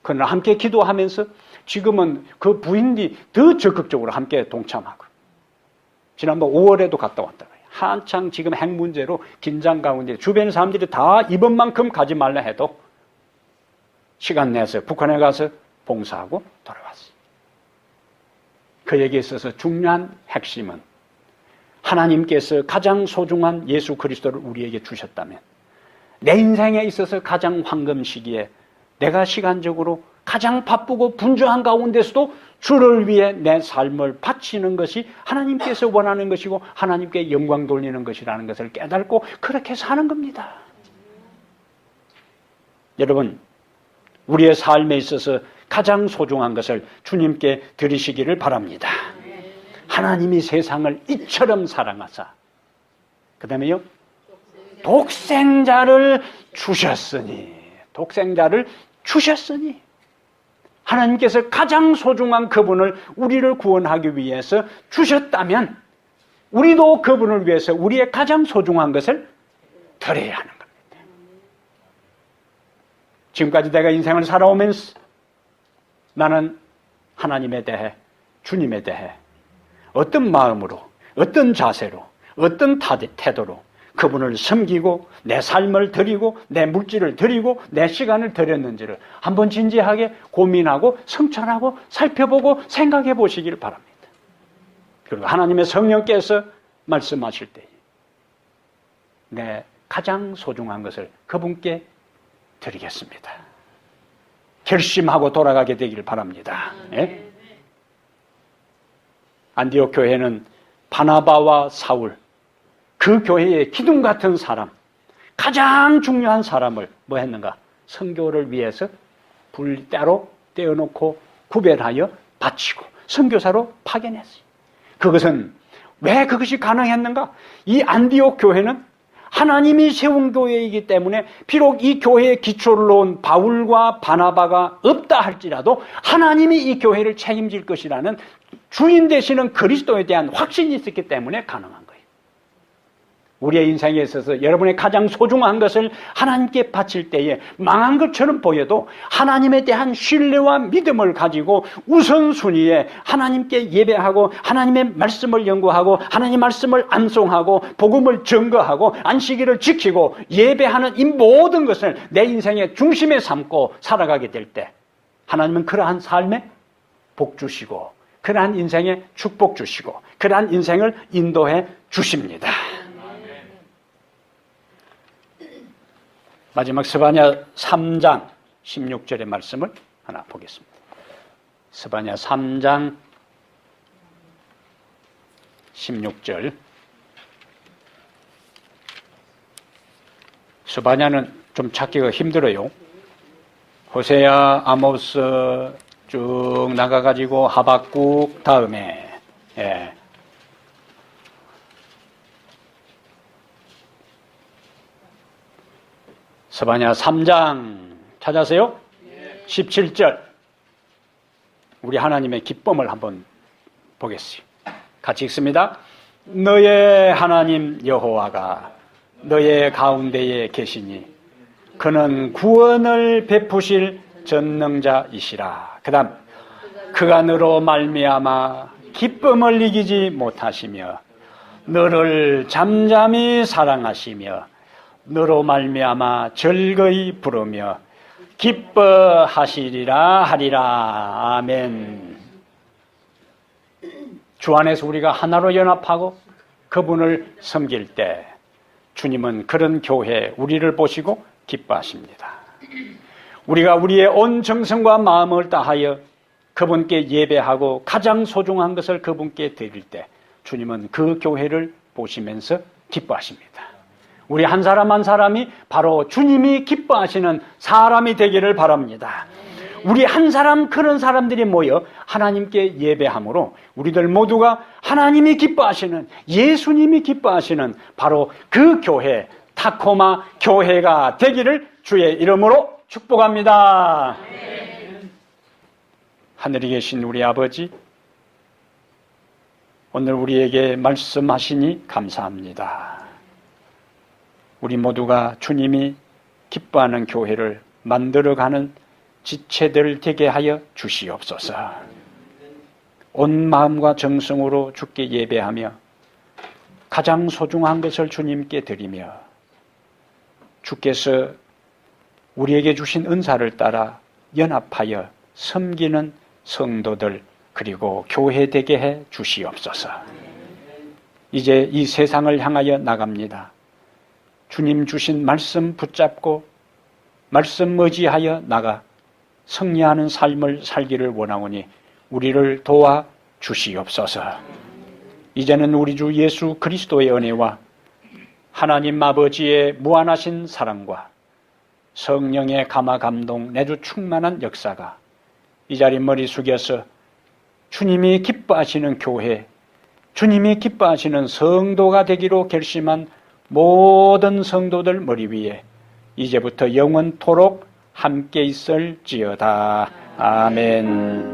그러나 함께 기도하면서 지금은 그 부인이 더 적극적으로 함께 동참하고, 지난번 5월에도 갔다 왔다. 한창 지금 핵 문제로 긴장 가운데 주변 사람들이 다 이번만큼 가지 말라 해도 시간 내서 북한에 가서 봉사하고 돌아왔어요. 그에게 있어서 중요한 핵심은 하나님께서 가장 소중한 예수 그리스도를 우리에게 주셨다면, 내 인생에 있어서 가장 황금 시기에 내가 시간적으로 가장 바쁘고 분주한 가운데서도 주를 위해 내 삶을 바치는 것이 하나님께서 원하는 것이고 하나님께 영광 돌리는 것이라는 것을 깨닫고 그렇게 사는 겁니다. 여러분, 우리의 삶에 있어서 가장 소중한 것을 주님께 드리시기를 바랍니다. 하나님이 세상을 이처럼 사랑하사, 그 다음에요, 독생자를 주셨으니, 하나님께서 가장 소중한 그분을 우리를 구원하기 위해서 주셨다면 우리도 그분을 위해서 우리의 가장 소중한 것을 드려야 하는 겁니다. 지금까지 내가 인생을 살아오면서 나는 하나님에 대해, 주님에 대해 어떤 마음으로, 어떤 자세로, 어떤 태도로 그분을 섬기고 내 삶을 드리고 내 물질을 드리고 내 시간을 드렸는지를 한번 진지하게 고민하고 성찰하고 살펴보고 생각해 보시기를 바랍니다. 그리고 하나님의 성령께서 말씀하실 때에 내 가장 소중한 것을 그분께 드리겠습니다. 결심하고 돌아가게 되기를 바랍니다. 예? 안디옥 교회는 바나바와 사울, 그 교회의 기둥 같은 사람, 가장 중요한 사람을 뭐 했는가? 선교를 위해서 불때로 떼어놓고 구별하여 바치고 선교사로 파견했어요. 그것은 왜 그것이 가능했는가? 이 안디옥 교회는 하나님이 세운 교회이기 때문에 비록 이 교회의 기초를 놓은 바울과 바나바가 없다 할지라도 하나님이 이 교회를 책임질 것이라는 주인 되시는 그리스도에 대한 확신이 있었기 때문에 가능한 거예요. 우리의 인생에 있어서 여러분의 가장 소중한 것을 하나님께 바칠 때에 망한 것처럼 보여도 하나님에 대한 신뢰와 믿음을 가지고 우선순위에 하나님께 예배하고 하나님의 말씀을 연구하고 하나님의 말씀을 암송하고 복음을 증거하고 안식일을 지키고 예배하는 이 모든 것을 내 인생의 중심에 삼고 살아가게 될 때 하나님은 그러한 삶에 복 주시고 그러한 인생에 축복 주시고 그러한 인생을 인도해 주십니다. 마지막 스바냐 3장 16절의 말씀을 하나 보겠습니다. 스바냐 3장 16절. 스바냐는 좀 찾기가 힘들어요. 호세아, 아모스 쭉 나가가지고 하박국 다음에, 예. 스바냐 3장 찾아세요? 17절. 우리 하나님의 기쁨을 한번 보겠습니다. 같이 읽습니다. 너의 하나님 여호와가 너의 가운데에 계시니 그는 구원을 베푸실 전능자이시라. 그 다음, 그가 너로 말미암아 기쁨을 이기지 못하시며 너를 잠잠히 사랑하시며 너로 말미암아 즐거이 부르며 기뻐하시리라 하리라. 아멘. 주 안에서 우리가 하나로 연합하고 그분을 섬길 때 주님은 그런 교회 우리를 보시고 기뻐하십니다. 우리가 우리의 온 정성과 마음을 다하여 그분께 예배하고 가장 소중한 것을 그분께 드릴 때 주님은 그 교회를 보시면서 기뻐하십니다. 우리 한 사람 한 사람이 바로 주님이 기뻐하시는 사람이 되기를 바랍니다. 우리 한 사람 그런 사람들이 모여 하나님께 예배함으로 우리들 모두가 하나님이 기뻐하시는, 예수님이 기뻐하시는 바로 그 교회, 타코마 교회가 되기를 주의 이름으로 축복합니다. 하늘에 계신 우리 아버지, 오늘 우리에게 말씀하시니 감사합니다. 우리 모두가 주님이 기뻐하는 교회를 만들어가는 지체들 되게 하여 주시옵소서. 온 마음과 정성으로 주께 예배하며 가장 소중한 것을 주님께 드리며 주께서 우리에게 주신 은사를 따라 연합하여 섬기는 성도들 그리고 교회 되게 해 주시옵소서. 이제 이 세상을 향하여 나갑니다. 주님 주신 말씀 붙잡고 말씀 의지하여 나가 승리하는 삶을 살기를 원하오니 우리를 도와 주시옵소서. 이제는 우리 주 예수 그리스도의 은혜와 하나님 아버지의 무한하신 사랑과 성령의 감화 감동 내주 충만한 역사가 이 자리 머리 숙여서 주님이 기뻐하시는 교회, 주님이 기뻐하시는 성도가 되기로 결심한 모든 성도들 머리 위에 이제부터 영원토록 함께 있을지어다. 아멘.